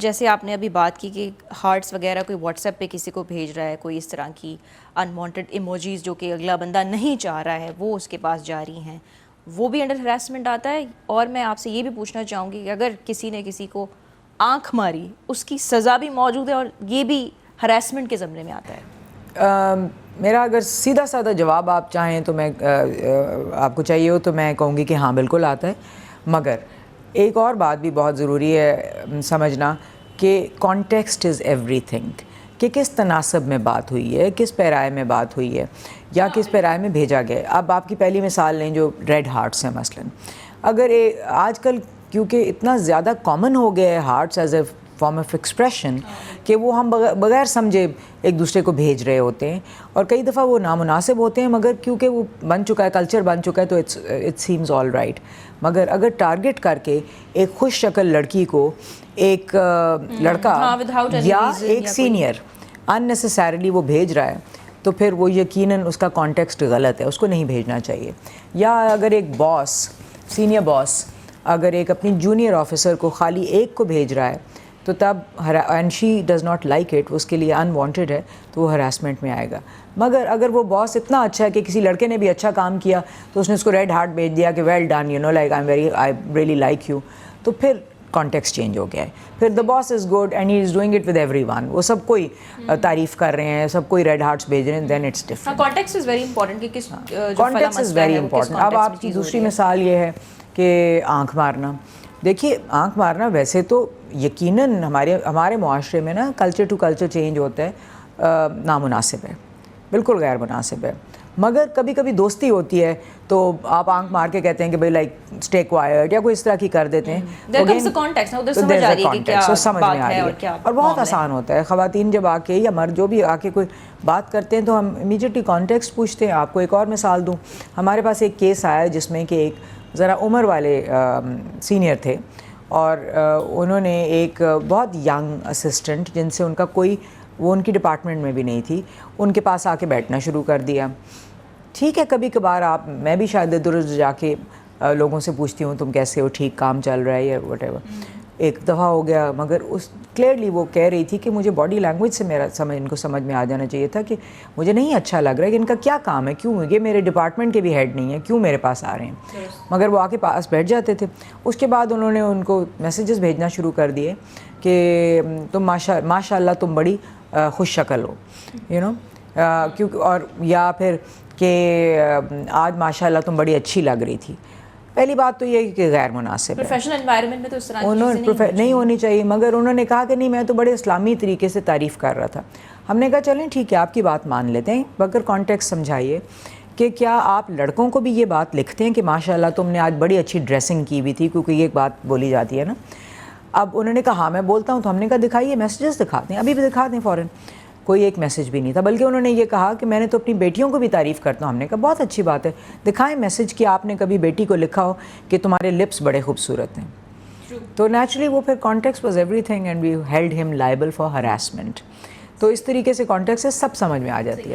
جیسے آپ نے ابھی بات کی کہ ہارٹس وغیرہ کوئی واٹس ایپ پہ کسی کو بھیج رہا ہے، کوئی اس طرح کی انوانٹیڈ ایموجیز جو کہ اگلا بندہ نہیں چاہ رہا ہے وہ اس کے پاس جاری ہیں، وہ بھی انڈر ہراسمنٹ آتا ہے؟ اور میں آپ سے یہ بھی پوچھنا چاہوں گی کہ اگر کسی نے کسی کو آنکھ ماری اس کی سزا بھی موجود ہے اور یہ بھی ہراسمنٹ کے زمرے میں آتا ہے؟ میرا اگر سیدھا سادہ جواب آپ چاہیں تو میں آپ کو چاہیے ہو تو میں کہوں گی کہ ہاں بالکل آتا ہے، مگر ایک اور بات بھی بہت ضروری ہے سمجھنا کہ کانٹیکسٹ از ایوری تھنگ، کہ کس تناسب میں بات ہوئی ہے، کس پیرائے میں بات ہوئی ہے یا کس پیرائے میں بھیجا گیا ہے۔ اب آپ کی پہلی مثال لیں جو ریڈ ہارٹس ہیں مثلاً، اگر آج کل کیونکہ اتنا زیادہ کامن ہو گیا ہے hearts as a form of expression کہ وہ ہم بغیر سمجھے ایک دوسرے کو بھیج رہے ہوتے ہیں، اور کئی دفعہ وہ نامناسب ہوتے ہیں، مگر کیونکہ وہ بن چکا ہے، کلچر بن چکا ہے، تو اٹ سیمز آل رائٹ۔ مگر اگر ٹارگٹ کر کے ایک خوش شکل لڑکی کو ایک لڑکا یا ایک سینئر ان نیسسریلی وہ بھیج رہا ہے تو پھر وہ یقیناً اس کا کانٹیکسٹ غلط ہے، اس کو نہیں بھیجنا چاہیے۔ یا اگر ایک باس، سینئر باس اگر ایک اپنی جونیئر آفیسر کو خالی ایک کو بھیج رہا ہے تو تب and she does not like it, اس کے لیے انوانٹیڈ ہے، تو وہ ہراسمنٹ میں آئے گا۔ مگر اگر وہ باس اتنا اچھا ہے کہ کسی لڑکے نے بھی اچھا کام کیا تو اس نے اس کو ریڈ ہارٹ بھیج دیا کہ well done, you know like I really like you, تو پھر کانٹیکسٹ چینج ہو گیا ہے۔ پھر the boss is good and he is doing it with everyone, وہ سب کوئی تعریف کر رہے ہیں، سب کوئی ریڈ ہارٹس بھیج رہے ہیں، then it's different. Context is very important کہ کس کانٹیکسٹ از ویری امپورٹنٹ۔ اب آپ کی دوسری مثال یہ ہے کہ آنکھ مارنا۔ دیکھیے آنکھ مارنا ویسے تو یقیناً ہمارے معاشرے میں نا کلچر ٹو کلچر چینج ہوتا ہے، نامناسب ہے، بالکل غیر مناسب ہے، مگر کبھی کبھی دوستی ہوتی ہے تو آپ آنکھ مار کے کہتے ہیں کہ بھائی لائک اسٹے کوائٹ یا کوئی اس طرح کی کر دیتے ہیں، سمجھ میں آ رہی ہے اور بہت آسان ہوتا ہے۔ خواتین جب آ کے یا مرد جو بھی آ کے کوئی بات کرتے ہیں تو ہم امیڈیٹلی کانٹیکسٹ پوچھتے ہیں۔ آپ کو ایک اور مثال دوں، ہمارے پاس ایک کیس آیا جس میں کہ ایک ذرا عمر والے سینئر تھے اور انہوں نے ایک بہت ینگ اسسٹنٹ جن سے ان کا کوئی، وہ ان کی ڈپارٹمنٹ میں بھی نہیں تھی، ان کے پاس آ کے بیٹھنا شروع کر دیا۔ ٹھیک ہے کبھی کبھار میں بھی شاید ادھر جا کے لوگوں سے پوچھتی ہوں تم کیسے ہو، ٹھیک کام چل رہا ہے یا وٹ ایور۔ ایک دفعہ ہو گیا، مگر اس کلیئرلی وہ کہہ رہی تھی کہ مجھے باڈی لینگویج سے میرا ان کو سمجھ میں آ جانا چاہیے تھا کہ مجھے نہیں اچھا لگ رہا ہے کہ ان کا کیا کام ہے، کیوں یہ میرے ڈپارٹمنٹ کے بھی ہیڈ نہیں ہیں، کیوں میرے پاس آ رہے ہیں، مگر وہ آ کے پاس بیٹھ جاتے تھے۔ اس کے بعد انہوں نے ان کو میسیجز بھیجنا شروع کر دیے کہ تم ماشاء اللہ تم بڑی خوش شکل ہو، یو نو، کیونکہ اور یا پھر کہ آج ماشاء اللہ تم بڑی اچھی لگ رہی تھی۔ پہلی بات تو یہ کہ غیر مناسب ہے، پروفیشنل انوائرمنٹ میں تو اس طرح کی چیزیں نہیں ہونی چاہیے، مگر انہوں نے کہا کہ نہیں میں تو بڑے اسلامی طریقے سے تعریف کر رہا تھا۔ ہم نے کہا چلیں ٹھیک ہے آپ کی بات مان لیتے ہیں، مگر کانٹیکسٹ سمجھائیے کہ کیا آپ لڑکوں کو بھی یہ بات لکھتے ہیں کہ ماشاء اللہ تم نے آج بڑی اچھی ڈریسنگ کی ہوئی تھی، کیونکہ یہ ایک بات بولی جاتی ہے نا۔ اب انہوں نے کہا ہاں میں بولتا ہوں، تو ہم نے کہا دکھائیے، میسیجز دکھاتے ہیں، ابھی بھی دکھا دیں فوراً۔ کوئی ایک میسج بھی نہیں تھا، بلکہ انہوں نے یہ کہا کہ میں نے تو اپنی بیٹیوں کو بھی تعریف کرتا ہوں۔ ہم نے کہا بہت اچھی بات ہے، دکھائیں میسج کہ آپ نے کبھی بیٹی کو لکھا ہو کہ تمہارے لپس بڑے خوبصورت ہیں۔ تو نیچرلی وہ پھر context was everything and we held ہم لائبل فار ہراسمنٹ۔ تو اس طریقے سے کانٹیکسٹ سب سمجھ میں آ جاتی ہے۔